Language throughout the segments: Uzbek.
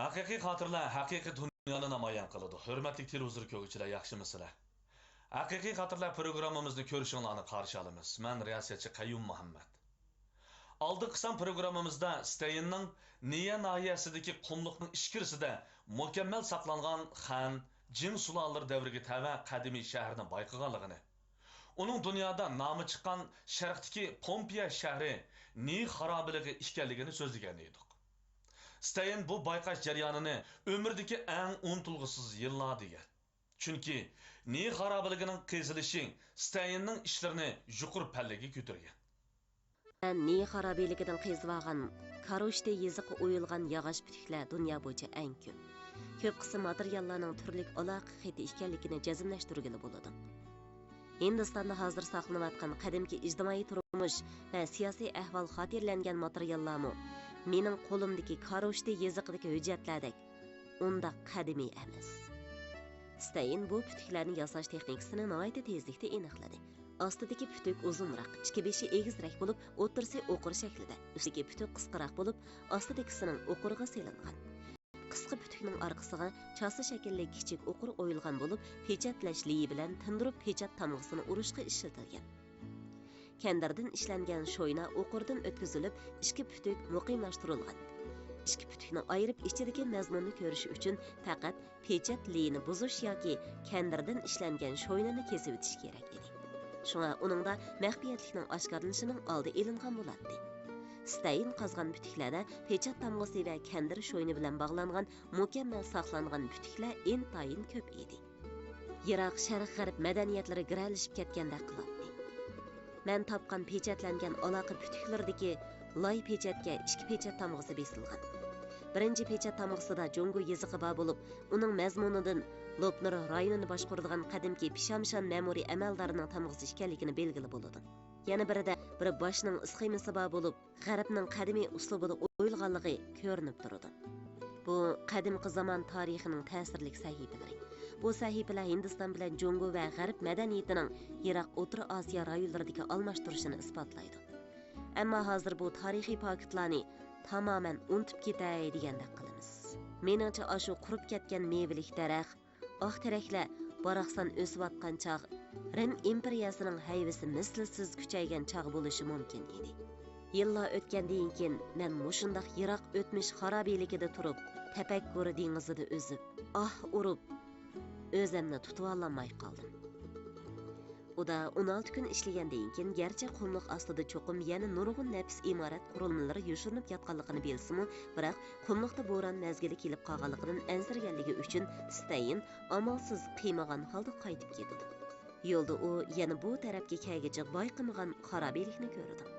Haqiqiy xotirlar haqiqiy dunyoni namoyon qiladi. Hurmatli televizor ko'ruvchilar, yaxshimisizlar? Haqiqiy xotirlar programmamizni ko'rishinglarni qarshi olamiz. Men riyosatchi Qayyum Muhammad. Aldı qisam programmamizda Steyinning Niya nahiyasidagi qumliqning ichkarisida mukammal saqlangan Xan, Jin sulolari davriga tava qadimiy shaharni bayqaganligini, uning dunyoda nomi chiqqan sharqdagi Pompiya shahri Ni xarobiligi ekanligini so'zlagan edik. Steyn bu bayqash jarayonini ömürdeki en unutulgusuz yıllar degan. Chunki Ni xarobiligining qezilishi Steynning ishlarini yuqur pallaga ko'targan. Ni xarobiligidan qezilgan Karoshte yeziqi o'yilgan yog'och putuklar dunyo bo'yicha eng ko'p. Ko'p qism materiallarning turlik aloqa xeti ekanligini jazmlashtirgili bo'ladi. Hindistonda hozir saqlanayotgan qadimki ijtimoiy turmush va siyosiy ahvol xotirlangan materiallarmi mening qo'limdagi Karoshte yeziqidagi hujjatlardek unda qadimiy emas. Steyn bu putuklarni yasash texnikasini nihoyat tezlikda aniqladi. Ostidagi putuk uzunroq, ichki beshi egizroq bo'lib, o'tirsi o'qir shaklida. Ustidagi putuk qisqaroq bo'lib, ostidagisining o'qirga selingan. Qisqa putukning orqasiga chasi shaklli kichik o'qir o'yilgan bo'lib, pechatlash liyi bilan tindirib pechat tamg'isini urishga ishlatilgan. Kendardan ishlangan shoyna o'qirdan o'tkazilib, ikki putuk muqimlashtirilgan. Ikki putukni ayirib ichidagi mazmunni ko'rish uchun faqat pechat liyini buzish yoki kendardan ishlangan shoynani kesib o'tish kerak edi. Shunga uningda maxfiyatlikning oshkorlanishining oldi elingan bo'ladi. Steyn qazgan putuklarda pechat tamg'isi va kandar shoyni bilan bog'langan mukammal saqlangan putuklar intayin ko'p edi. Yiroq sharq g'arb madaniyatlari giralishib ketgandek qiladi. Men topgan pechatlangan aloqa putuklardagi loy pechatga ikki pechat tamg'isi besilgan. Birinchi pechat tamg'isida Jongo yeziqi bor bo'lib, uning mazmunidan Lopnor rayonini boshqaradigan qadimki Pishamshan ma'muriy amaldorining tamg'isi ekanligini belgili bo'ladi. Yana birida bir boshning isxemasi bor bo'lib, g'arbning qadimiy uslubida o'yilganligi ko'rinib turadi. Bu qadimgi zamon tarixining ta'sirli sahifalari. Bu sahifalar Hindiston bilan Jongo va g'arb madaniyatining Iroq O'rta Osiyo rayonlaridagi almashtirishini isbotlaydi. Ammo hozir bu tarixiy paketlarni tamoman unutib ketay degandek qilamiz. Meningcha shu qurib ketgan mevalik daraxt, oq teraklar baraqsan o'sayotgan chog' Rim imperiyasining hayvisi mislsiz kuchaygan chog' bo'lishi mumkin edi. Yillar o'tgandan keyin men mushundaq yiroq o'tmish xarobiyligida turib, tafakkur dengizida o'zib, urib o'zimni tutib ololmay qoldim. Uda 16 kun ishlagandan keyin garchi qumliq ostida cho'qim yana nurg'un nafs imorat qurilmalari yoshirinib yotganligini bilsimi, biroq qumliqda bo'ron mezgili kelib qolganligidan ansirganligi uchun Steyn amalsiz qiymagan holda qaytib ketdi. Yo'lda u yana bu tarafga kelgacha bayqamagan xarobiylikni ko'rdi.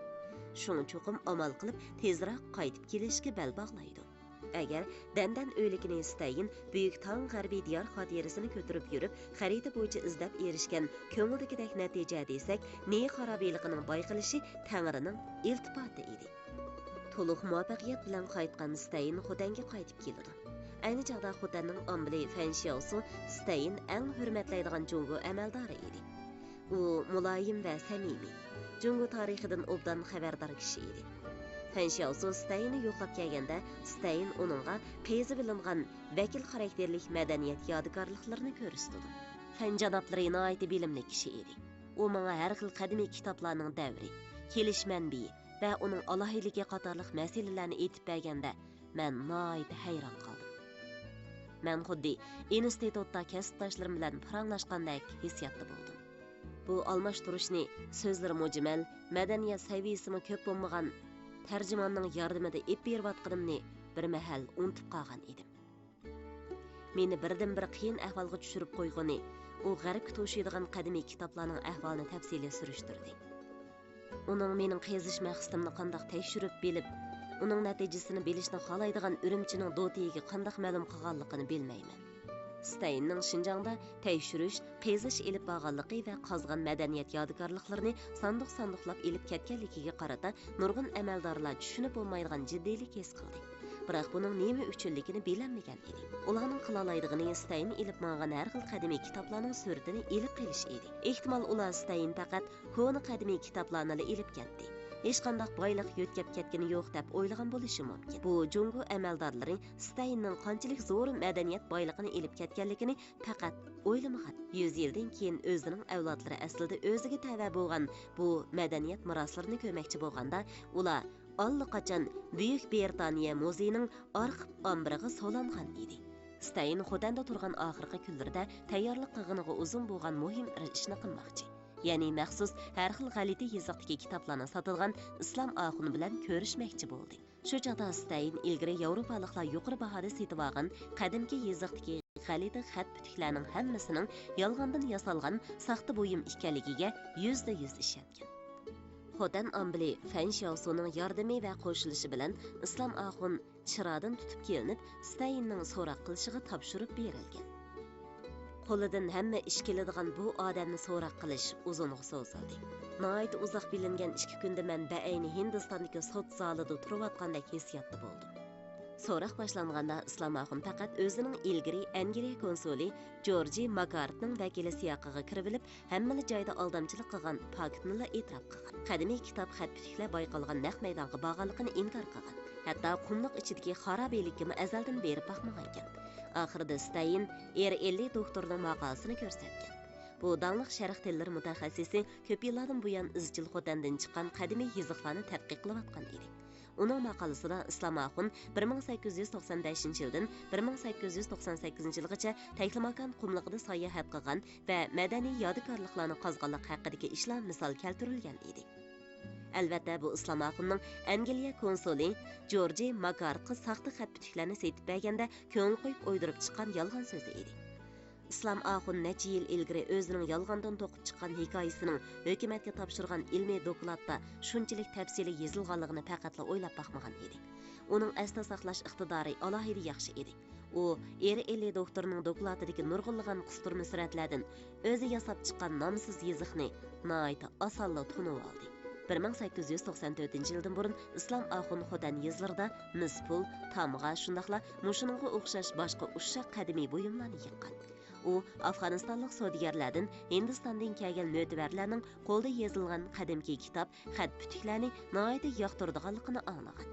Shuning cho'qim amal qilib tezroq qaytib kelishga bel bog'laydi. Agar dandan o'yligini Steyn buyuk tong g'arbiy diyor xotirasini ko'tarib yurib, xarita bo'yicha izlab erishgan ko'ngildagidek natija desak, ne xarobiyligining bayqilishi Tangrining iltifoti edi. To'liq muvaffaqiyat bilan qaytgan Steyn Xotanga qaytib keldi. Ayni chog'da Xotanning ombili Fan Xiaosu Steyn eng hurmatlaydigan Jongo amaldori edi. U muloyim va samimiy, Jongo tarixidan obdan xabardor kishi edi. Fan Xiaosu Steynni yo'qlab kelganda, Steyn uningga qezi bilingan vakil xarakterlik madaniyat yodgorliklarini ko'rsatdi. Fan janoblari nihoyat bilimli kishi edi. U menga har xil qadimiy kitoblarning davri, kelish manbai va uning alohidligi qatorliq masalalarni aytib berganda, men nihoyat hayron qoldim. Men xuddi institutda kasbdoshlarim bilan paranglashgandek hissiyatda bo'ldim. Bu almashtirishni so'zlar mujmal, madaniyat saviyasimi ko'p bo'lmagan tarjimonning yordamida ep berayotganimni bir mahal unutib qolgan edim. Meni birdan-bir qiyin ahvolga tushirib qo'ygani u g'arbga to'shiydigan qadimiy kitoblarning ahvolini tafsiliy surishtirdi. Uning mening qizish maqsadimni qandoq tekshirib bilib, uning natijasini bilishni xohlaydigan Urumchining do'tiyiga qandoq ma'lum qilganligini bilmayman. Steynning Shinjongda tekshirish, qizish elib borganligi va qozgan madaniyat yodgorliklarini sanduq-sanduqlab elib ketganligiga qarata nurg'un amaldorlar tushunib bo'lmaydigan jiddiylik his qildi. Biroq buning nima uchunligini bilmagan edi. Ularning qilalaydigini Steyn elib borgan har xil qadimiy kitoblarning suratini elib qilish edi. Ehtimol ular Steyn faqat ko'ni qadimiy kitoblarni elib ketdi hech qanday boyliq yo'tkab ketgani yo'q deb o'ylagan bo'lishi mumkin. Bu Jungo amaldorlari Stalinning qanchalik zo'r madaniyat boyligini elib ketganligini faqat o'ylamagan. 100 yildan keyin o'zining avlodlari aslida o'ziga tava bo'lgan bu madaniyat meroslarini ko'rmoqchi bo'lganda, ular allaqachon Buyuk Britaniya muzeyining arxiv ombiriga solangan edi. Stalin Xotanda turgan oxirgi kunlarda tayyorlik qilganiga uzun bo'lgan muhim ishni qilmoqchi. Ya'ni maxsus har xil g'alati yoziqdagi kitoblarni sotilgan islom oxuni bilan ko'rishmoqchi bo'ldi. Shu chog'da Stalin ilgari yevropaliklar yuqori bahoda setib olgan qadimgi yoziqdagi g'alati xat putuklarning hammasining yolg'ondan yasalgan saxta buyum ekanligiga %100 ishongan. Xotan ambili Fan Xiaosuning yordami va qo'shilishi bilan islom oxun chirodan tutib kelinib, Stalinning so'roq qilishiga topshirib berilgan. Qo'lidan hamma ish keladigan bu odamni so'roq qilish uzunga so'zildi. Nihoyat uzoq bilingan 2 kunda men ba'ayni Hindistondagi sud zalida turayotgandek hissiyatda bo'ldim. So'roq boshlanganda islom oxun faqat o'zining ilgari Angliya konsuli George Makartning vakili siyoqiga kirib olib, hamma joyda aldamchilik qilgan faktni e'tirof qilgan. Qadimiy kitob xat putuklar boyqalgan naq maydonga borganligini inkor qilgan. Hatto qumliq ichidagi xarobelikni azaldan berib boqmagan ekan. Oxirida Stalin R50 doktorning maqolasini ko'rsatgan. Bu danliq sharq tillari mutaxassisi ko'p yillardan buyon izchil Xotandan chiqqan qadimiy yoziqlarni tadqiq qilayotgan edi. Uning maqolasida islom oxun 1895-yildan 1898-yilgacha Taylimakan qumligida sayohat qilgan va madaniy yodikorliklarni qozg'anlik haqidagi ishlar misol keltirilgan edi. Albatta bu islom oxunning Angliya konsuli George Makartga saxta xat putuklarni setib berganda ko'ngil qo'yib o'ydirib chiqqan yolg'on so'zi edi. Islom oxun necha yil ilgari o'zining yolg'ondan to'qib chiqqan hikoyasining hukumatga topshirgan ilmiy dokladda shunchalik tafsiliy yozilganligini faqatla o'ylab boqmagan edi. Uning asli saqlash iqtidori alohida yaxshi edi. U R50 doktorning dokladidagi nurg'unlagan qisturma suratlardan o'zi yasab chiqqan nomsiz yoziqni nihoyat osonla tunib oldi. 1894-yildan burun islom oxun Xotan yezlarida mispul, tamg'a shundaqla mushuninga o'xshash boshqa ushshaq qadimiy buyumlarni yiqqan. U Afg'onistonlik savdogarlardan Hindistondan kelgan mo'tivarlarning qo'lda yozilgan qadimki kitob xat putuklarni nihoyat yoqtiradiganligini anglagan.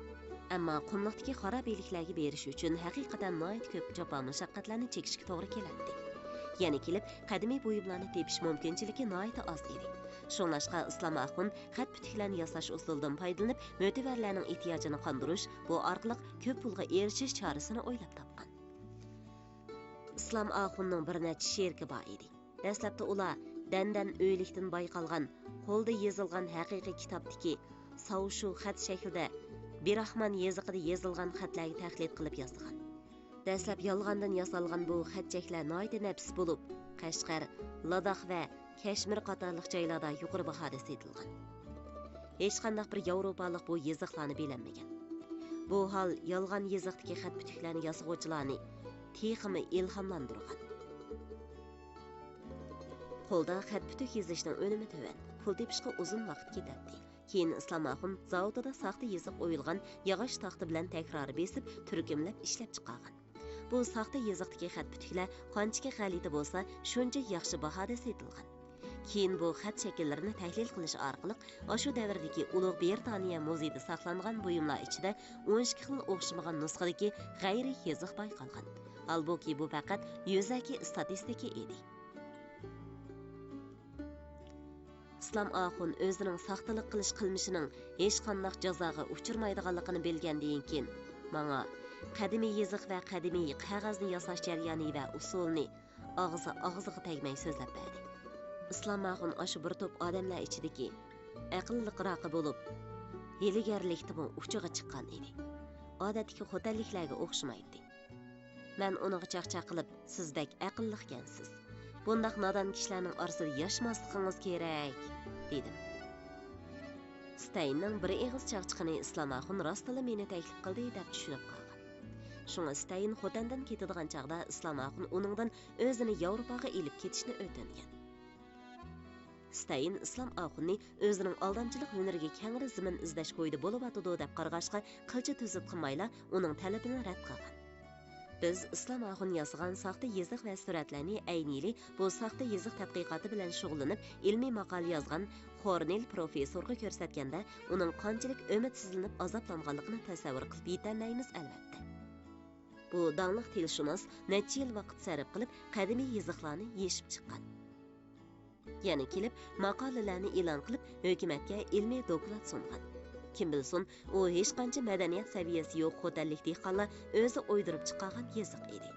Ammo qumliqdagi xarobeliklarga berish uchun haqiqatan nihoyat ko'p jafo mushaqqatlarni chekishga to'g'ri keladi. Yana kelib qadimiy buyumlarni tepish mumkinchiligi nihoyat oz edi. Shunlashqa islom oxun xat putuklarni yasash usulidan foydalanib, mo'tivarlarning ehtiyojini qondirish, bu orqali ko'p pulga erishish chorasini o'ylab topgan. Islom oxunning bir necha sherki bor edi. Dastlabda ular dandan o'ylikdan bayqalgan, qo'lda yozilgan haqiqiy kitobdagi savshu xat shaklida Birahman yoziqida yozilgan xatlarni tahlil qilib yozgan. Dastlab yolg'ondan yasalgan bu xatchaklar nihoyat nafis bo'lib, Qashqar, Ladakh va Kashmir qatorliq joylarda yuqori bahoda setilgan. Hech qanday bir yevropalik bu yoziqlarni bilinmagan. Bu hol yolg'on yoziqdagi xat putuklarni yasag'uvchilarni texmi ilhomlantirgan. Qo'lda xat putuk yozishning unumi tuvan, pul tepishga uzun vaqt ketadi. Keyin islom oxun zavodida saxta yoziq o'yilgan yog'och taxta bilan takror besib, turkumlab ishlab chiqargan. Bu saxta yoziqdagi xat putuklar qanchaki g'alati bo'lsa, shuncha yaxshi bahoda setilgan. Keyin bu xat shakllarini tahlil qilish orqali o'sha davrdagi Ulug' Britaniya muzeyida saqlangan buyumlar ichida 12 xil o'xshamagan nusxadagi g'ayri yoziq bayqalgan. Albuki bu faqat yuzaki statistika edi. Islom oxun o'zining saxtalik qilish qilmishining hech qanday jazoga uchirmaydiganligini bilgandan keyin menga qadimiy yoziq va qadimiy qog'ozni yasash jarayoni va usulni og'ziga tegmay so'zlab berdi. Islom oxun o'sha bir to'p odamlar ichidagi aqlliqroq bo'lib, hiligarlikdan uchiga chiqqan edi. Odatdagi xo'tanliklarga o'xshamaydi. Men uning chaqchaq qilib, sizdek aqlliqkansiz. Bundaq nodon kishilarning orasida yashmasligingiz kerak, dedim. Stalinning bir eg'iz chaqchiqini islom oxun rostila meni taklif qildi deb tushunib qolgan. Shunga Stalin Xotandan ketadigan chaqda islom oxun uningdan o'zini Yevropaga elib ketishni o'tingan. Stalin islom oxunni o'zining aldamchilik hunariga kangri zimin izlash qo'ydi bo'lib atadi deb qarg'ashqa qilcha tuzib qilmayla uning talabini rad qilgan. Biz İslam Axun yazgan saxta yeziq və sürətlərini əynili bu saxta yeziq tədqiqatı bilan şug'ullanib, ilmiy maqal yazgan Xornel professorga ko'rsatganda, uning qanchalik ümidsizlanib azoblanganligini tasavvur qilib yetolmaymiz albatta. Bu dangliq tilshunos necha yil vaqt sarf qilib, qadimiy yeziqlarni yeshib chiqqan. Yana kelib, maqolalarni e'lon qilib, hukumatga ilmiy doklad sungan. Kim bilsin, u hech qancha madaniyat saviyasi yo'q xo'tallik dehqonlar o'zi o'ydirib chiqqan yeziq edi.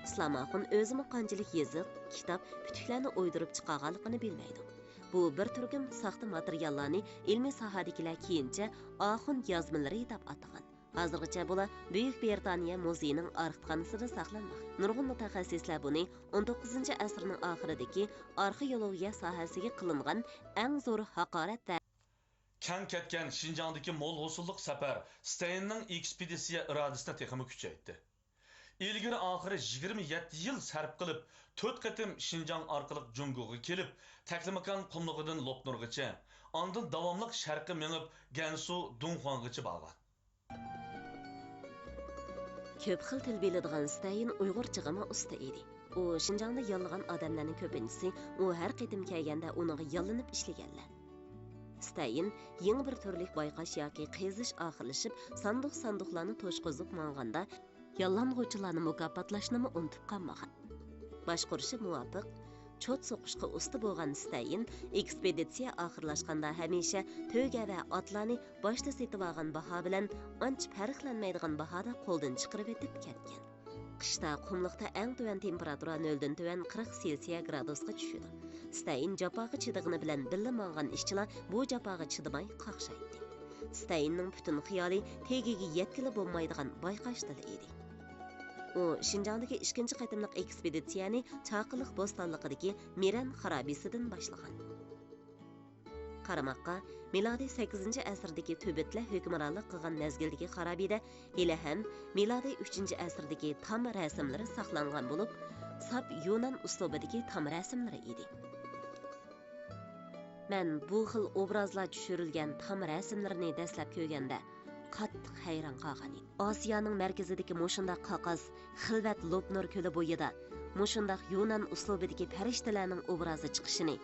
Islom Axun o'zimi qanchalik yeziq, kitob, putuklarni o'ydirib chiqqanligini bilmaydi. Bu bir turkum saxta materiallarni ilmiy sohadagilar keyincha Axun yozmalari deb atagan. Hozirgacha bular Buyuk Britaniya muzeyining arxivxonasida saqlanmoqda. Nurg'un mutaxassislar buni 19-asrning oxiridagi arxeologiya sohasiga qilingan eng zo'r haqorat va Kən ketken Şinjandaki mol hosulluk səpər Stein'nin ekspedisiya iradəsini teximi küçəydi. İlgiri ahiri 27 yıl sərp qılıb, 4 qətim Şinjan arqılıq Cunguğa kelib, Təklimakan qumluğudun Lopnurğıça, andın davamlıq şərqi menib Gansu Dunhuangıçı bağlan. Köp xil til biladigan Stein Uyg'urchig'imi usta edi. U Şinjanda yollangan odamlarning ko'pinchisi u har qitim kelganda uning yollanib ishlaganlar. Stein yeni bir turlik bayqash yoki qizish oxirlashib, sanduqlarni to'shqizib manganda yollanğuvchilarni mukofotlashni unutib qolmagan. Boshqurishi muvofiq, chot so'qishga usta bo'lgan Stein ekspeditsiya oxirlashganda hamisha to'ga va otlarni boshda setib olgan baho bilan ancha farqlanmaydigan bahoda qo'ldan chiqarib etib ketgan. Qishda qumliqda eng tuvan temperatura 0 dan tuvan 40 Selsiya gradusga tushadi. Stein japoga chidig'ini bilan billa mang'an ishchilar bu japoga chidamay qaqshaydi. Steinning butun xiyoli tegiga yetkili bo'lmaydigan bayqash dili edi. U Şinjandagi 2-chi qatimliq ekspeditsiyani Chaqiliq bo'stonliqidagi Miran xarobisidan boshlagan. Qaramoqqa milodiy 8-asrdagi Tibetlar hukmronlik qilgan mezgildagi xarobida hali ham milodiy 3-asrdagi tam rasmlari saqlangan bo'lib, sap Yunan uslubidagi tam rasmlari edi. Men bu xil obrazlar tushirilgan tam rasmlarni dastlab ko'rganda qattiq hayron qolgan edim. Osiyoning markazidagi mushundaq qaqas xilvat Lopnur ko'li bo'yida mushundaq Yunan uslubidagi farishtalarning obrazi chiqishini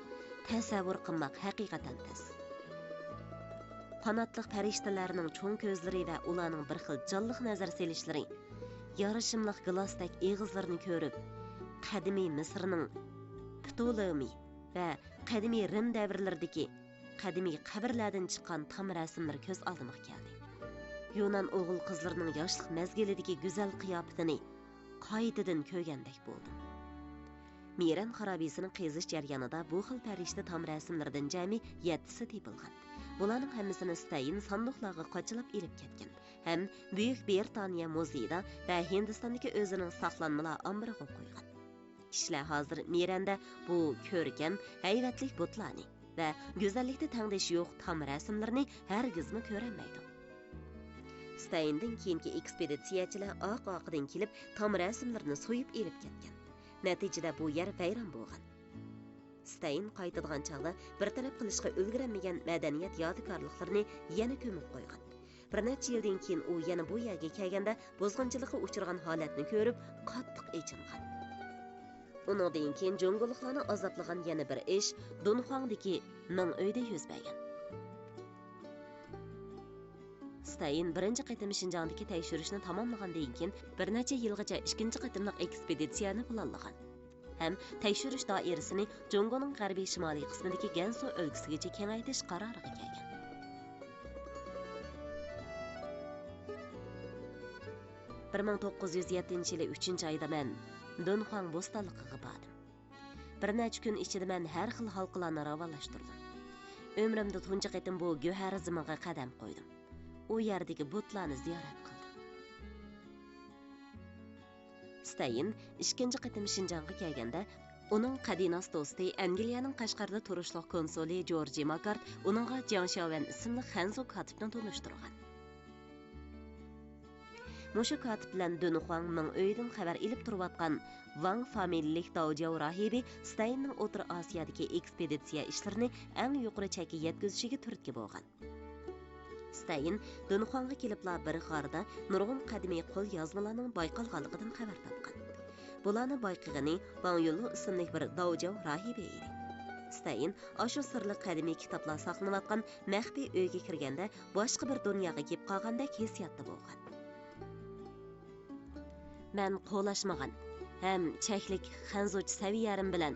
tasavvur qilmoq haqiqatan tez. Qanotliq farishtalarning cho'ng ko'zlari va ularning bir xil jonliq nazar selishlari, yarashimliq glasdek eg'izlarini ko'rib, qadimiy Misrning Ptolemy va qadimiy Rim davrlaridagi qadimiy qabrlardan chiqqan tam rasmlar ko'z oldimga keldi. Yunan o'g'il qizlarining yoshlik mezgilidagi go'zal qiyofatini qaytadan ko'rgandek bo'ldim. Miran xarobisining qizish jarayonida bu xil farishta tam rasmlardan jami 7si topilgan. Bularning hammasini Stein sanduqlarga qochilib elib ketgan. Ham Buyuk Britaniya muzeyida va Hindistondagi o'zining saqlanmalar ombiriga qo'ygan. Kishilar hozir Miranda bu ko'rkam, hayvatlik butlarni va go'zallikda tangdosh yo'q tam rasmlarni hargizmi ko'rolmaydi. Steindan keyingi ekspeditsiyachilar oq-oqidan kelib, tam rasmlarni so'yib elib ketgan. Natijada bu yer vayron bo'lgan. Stein qaytadigan chog'da bir taraf qilishga ulgurmagan madaniyat yodikorliklarini yana ko'mib qo'ygan. Bir necha yildan keyin u yana bu yerga kelganda bozg'inchilikqa uchragan holatni ko'rib, qattiq echingan. Undan keyin junguliklarni azoblagan yana bir ish Dunhuangdagi Ming uyda yuz bergan. Stein birinchi qatim Şinjandagi tekshirishni tamomlagandan keyin bir necha yilgacha 2-chi qatimliq ekspeditsiyani planlagan. Ham tekshirish doirasini Jungoning g'arbiy shimoliy qismidagi Gansu o'lkasigacha kengaytirish qaroriga kelgan. Bir 1907-yili 3-oyda men Dunhuang bo'stonligiga bordim. Bir necha kun ichida men har xil xalqlarni ravolashtirdim. Umrimda tunji qatim bu go'har ziminga qadam qo'ydim. U yerdagi butlarni ziyorat qildim. Stein 2-chi qatim Şinjanga kelganda, uning qadinos do'sti Angliyaning Qashqarda turishliq konsuli George Makart uningga Jiang Xiaowen ismli Hanzu katibni tanishtirgan. Mushu katib bilan Dunhuang Ming uydan xabar ilib turayotgan Wang familiyalik Daojiao rahibi Steinning O'rta Osiyodagi ekspeditsiya ishlarini eng yuqori chekka yetkazishiga turtki bo'lgan. Stein Dunhuangga kelibla bir g'arda nurg'un qadimiy qo'l yozmalarning bayqalganligidan xabar topgan. Bularni bayqagani Wang Yunlu ismli bir Daojiao rahibi edi. Stein ashu sirli qadimiy kitoblar saqlanayotgan maxfiy uyga kirganda boshqa bir dunyoga kelib qolgandek hissiyatda bo'lgan. Men qo'lashmagan ham cheklik xanzuch saviyarim bilan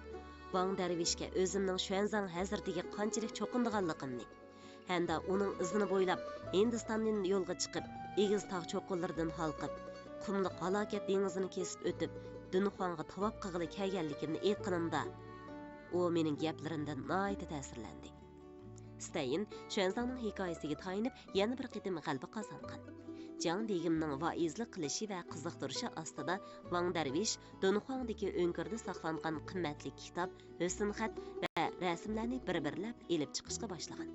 Wang Darvishga o'zimning Xuanzang hazratiga qanchalik cho'qindiganligimni hamda uning izini bo'ylab Hindistondan yo'lga chiqib, egiz tog' cho'qqinlaridan halqib, qumliq halokat dengizini kesib o'tib, Dunhuangga tavob qilg'ili kelganligimni aytganimda, u mening gaplarimdan nihoyat ta'sirlandi. Stein Xuanzangning hikoyasiga tayinib yana bir qitim g'alaba qozongan. Jiang begimning vaizlik qilishi va qiziqtirishi ostida Wang Darvish Dunhuangdagi o'ngirda saqlangan qimmatli kitob, husnxat va rasmlarni bir-birlab elib chiqishga boshlagan.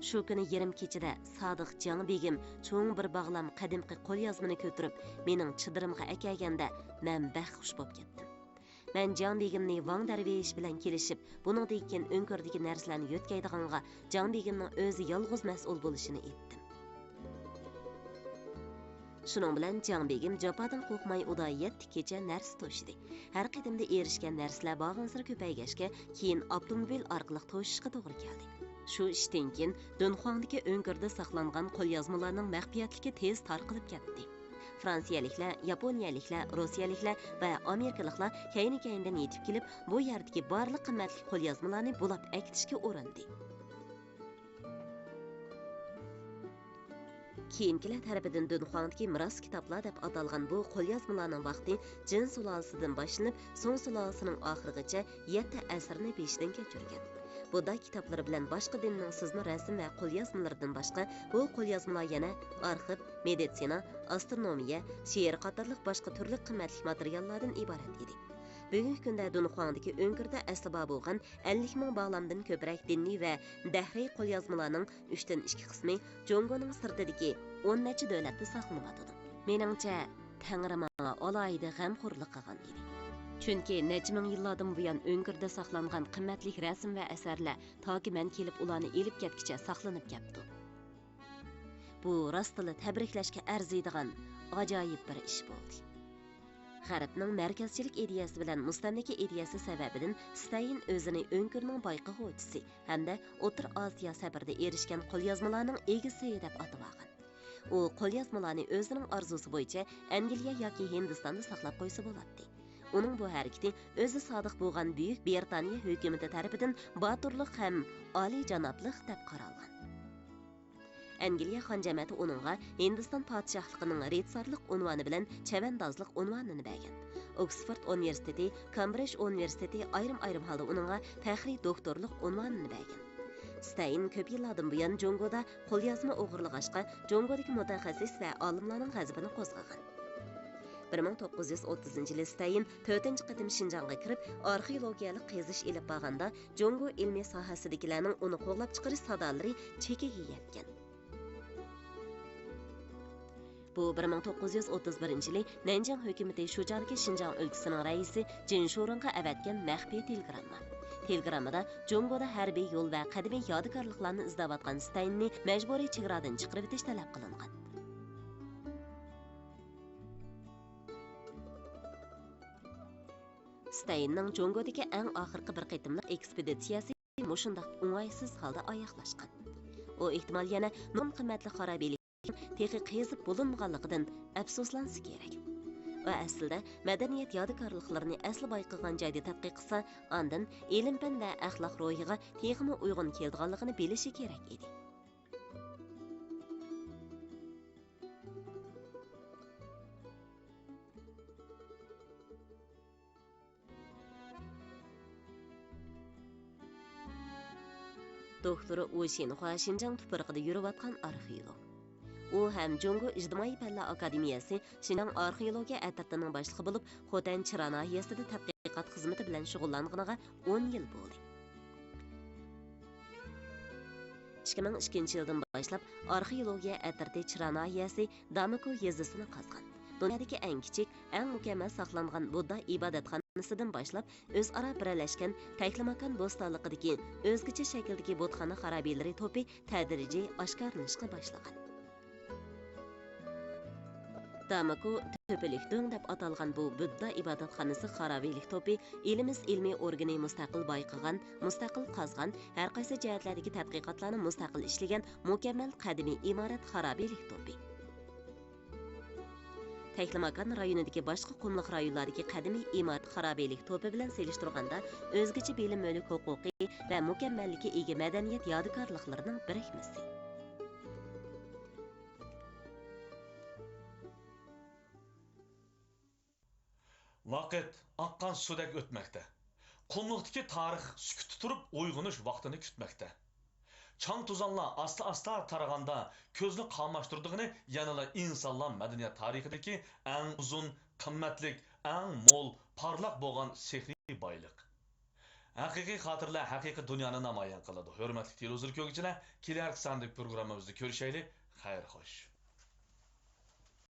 Shu kuni yarim kechada sodiq Jiang begim cho'ng bir bog'lam qadimgi qo'lyozmani ko'tarib mening chidirimga akaganda men baxtxush bo'lib ketdim. Men Jiang begimni Wang Darvish bilan kelishib, buning degan o'ngirdagi narsalarni yo'tkaydiganga Jiang begimning o'zi yolg'iz mas'ul bo'lishini aytdim. Shuning bilan Jiang begim jafodan qo'rqmay uday 7 kecha narsa to'shidi. Har qadimda erishgan narsalar bag'ansir ko'paygashga, keyin avtomobil orqali to'shishga to'g'ri keldi. Shu ishdan keyin Dunhuangdagi o'ngirda saqlangan qo'lyozmalarning maxfiyatligi tez tarqalib ketdi. Fransiyaliklar, Yaponiyaliklar, Rossiyaliklar va Amerikaliklar kayni-kayindan yetib kelib, bu yerdagi barliq qimmatli qo'lyozmalarni bulab akitishga urindi. Keyingilar tarafidan Dunhuangdagi miros kitoblar deb atalgan bu qo'lyozmalarning vaqti Jin sulolasidan boshlanib, Song sulolasining oxirigacha 7 asrni peshidan kechirgan. Buda kitoblari bilan boshqa dinning sizma rasm va qo'lyozmalaridan boshqa bu qo'lyozmalar yana arxiv, meditsina, astronomiya, she'r qatorliq boshqa turli qimmatli materiallardan iborat edi. Bugungi kunda Dunhuangdagi o'ngirda asli bo'lgan 50 ming bog'lamdan ko'proq diniy va dahriy qo'lyozmalarning 3dan 2 qismi Jongoning sirtidagi 10 necha davlatda saqlanadi. Meningcha, Tangri menga alohida g'amxo'rlik qilgan edi. Chunki necha ming yillardan buyon o'ngirda saqlangan qimmatli rasm va asarlar toki men kelib ularni elib ketgicha saqlanib ketdi. Bu rostila tabriklashga arziydigan ajoyib bir ish bo'ldi. G'arbning markazchilik ideyasi bilan mustamlaka ideyasi sababidan Stein o'zini o'ngirning bayqig'uvchisi hamda O'rta Osiyo safarida erishgan qo'lyozmalarning egisi deb atagan. U qo'lyozmalarni o'zining orzusi bo'yicha Angliya yoki Hindistonda saqlab qo'ysa bo'ladi. Uning bu harakati o'zi sodiq bo'lgan Buyuk Britaniya hukumati tarafidan boturlik ham oliy janoblik deb qaralgan. Angliya xon jamiyati uningga Hindiston podshohligining ritsarlik unvoni bilan chavandozlik unvonini bergan. Oxford universiteti, Cambridge universiteti ayrim holda uningga faxriy doktorlik unvonini bergan. Stein ko'p yillardan buyon Jongoda qo'lyozma o'g'irlag'ashqa Jongodagi mutaxassis va olimlarning g'azabini qo'zg'agan. 1930-yil Stein 4-qatim Shinjongga kirib, arxeologiyalik qazish elib borganda Jongo ilmiy sohasidagilarning uni qo'g'lab chiqarish sadolari chekiga yetgan. Bu 1931-yili Nanjing hukumati Shujadagi Shinjong o'lkasining raisi Jin Shoringa avatgan maxfiy telegramma. Telegramada Jongoda harbiy yo'l va qadimiy yodgorliklarni izlayotgan Steinni majburiy chegaradan chiqarib o'tish talab qilingan. Steinning Jongodagi eng oxirgi bir qitimliq ekspeditsiyasi mushundaq o'ng'aysiz holda oyoqlashgan. U ehtimol yana non qimmatli xarobiylik texi qezib bo'linmaganligidan afsuslansa kerak. Va aslida madaniyat yodgorliklarini asli bayqagan joyda tadqiq qilsa, ondan ilm-fan va axloq ro'yiga texmi uyg'un kelganligini bilishi kerak edi. Doktor Wu Xinhua Xinjiang tuprog'ida yurayotgan arxeolog. U ham Jongo ijtimoiy fanlar akademiyasi Xinjiang arxeologiya atratining boshlig'i bo'lib, Xotan Chira nahiyasida tadqiqot xizmati bilan shug'ullanganiga 10 yil bo'ldi. 2002-yildan boshlab arxeologiya atrati Chira nahiyasi Damiko yezisini qazgan. Dunyodagi eng kichik, eng mukammal saqlangan Budda ibodatxona kutubxonasidan boshlab o'zaro birlashgan Taylimakan bo'stonliqidagi o'zgacha shakldagi botxona xarobalari to'pi tadrijiy oshkorlanishga boshlagan. Damaku Töpülük Döng deb atalgan bu Budda ibodatxonasi xarobaylik to'pi elimiz ilmiy organi mustaqil bayqagan, mustaqil qazgan, har qaysi jihatlardagi tadqiqotlarni mustaqil ishlagan mukammal qadimiy imorat xarobaylik to'pi. Taylimakan rayonidagi boshqa qumliq rayonlardagi qadimiy imorat xarobaylik to'pi bilan selishtirganda o'zgacha bilim mulk huquqi va mukammallikka ega madaniyat yodikorliklarining birikmasi. Vaqt aqqan sudek o'tmoqda. Qumluqdagi tarix sukut turib uyg'onish vaqtini kutmoqda. Çang tuzanlar asta-asta taraganda ko'zni qamashtirdigini yanala insonlar madaniyat tarixidagi eng uzun, qimmatlik, eng mo'l, parlaq bo'lgan sehriy boyliq. Haqiqiy xotirlar haqiqiy dunyoni namoyon qiladi. Hurmatli televizor ko'ruvchilar, kelar sandik programmamizda ko'rishaylik. Xayr xo'sh.